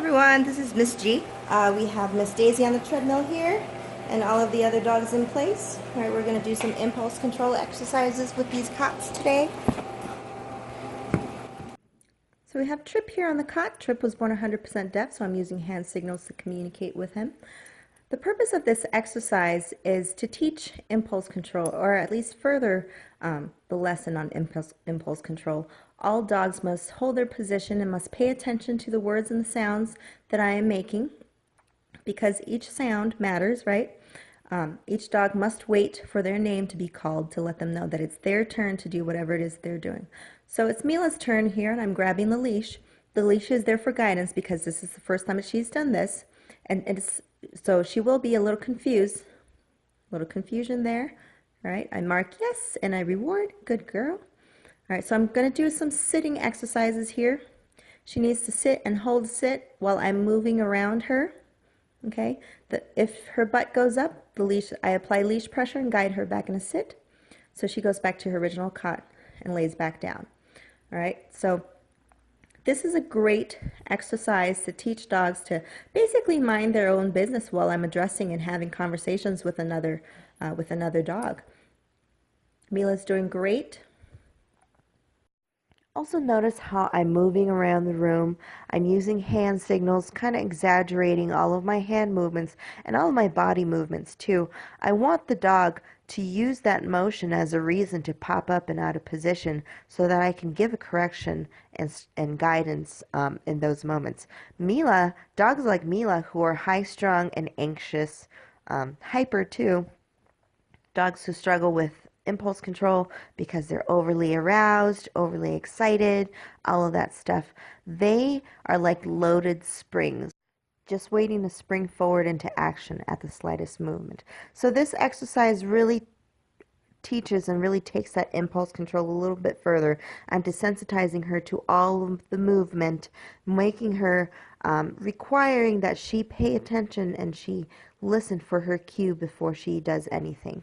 everyone, this is Miss G. We have Miss Daisy on the treadmill here and all of the other dogs in place. All right, we're going to do some impulse control exercises with these cots today. So we have Trip here on the cot. Trip was born 100% deaf, so I'm using hand signals to communicate with him. The purpose of this exercise is to teach impulse control, or at least further the lesson on impulse control. All dogs must hold their position and must pay attention to the words and the sounds that I am making, because each sound matters, right? Each dog must wait for their name to be called to let them know that it's their turn to do whatever it is they're doing. So it's Mila's turn here, and I'm grabbing the leash. The leash is there for guidance because this is the first time that she's done this, and so she will be a little confused. A little confusion there. All right, I mark yes, and I reward. Good girl. All right, so I'm going to do some sitting exercises here. She needs to sit and hold sit while I'm moving around her. Okay, if her butt goes up, the leash, I apply leash pressure and guide her back in a sit. So she goes back to her original cot and lays back down. All right, so this is a great exercise to teach dogs to basically mind their own business while I'm addressing and having conversations with another dog. Mila's doing great. Also notice how I'm moving around the room. I'm using hand signals, kind of exaggerating all of my hand movements and all of my body movements too. I want the dog to use that motion as a reason to pop up and out of position so that I can give a correction and guidance in those moments. Mila, dogs like Mila who are high-strung and anxious, hyper too, dogs who struggle with impulse control because they're overly aroused, overly excited, all of that stuff. They are like loaded springs, just waiting to spring forward into action at the slightest movement. So this exercise really teaches and really takes that impulse control a little bit further and desensitizing her to all of the movement, making her requiring that she pay attention and she listen for her cue before she does anything.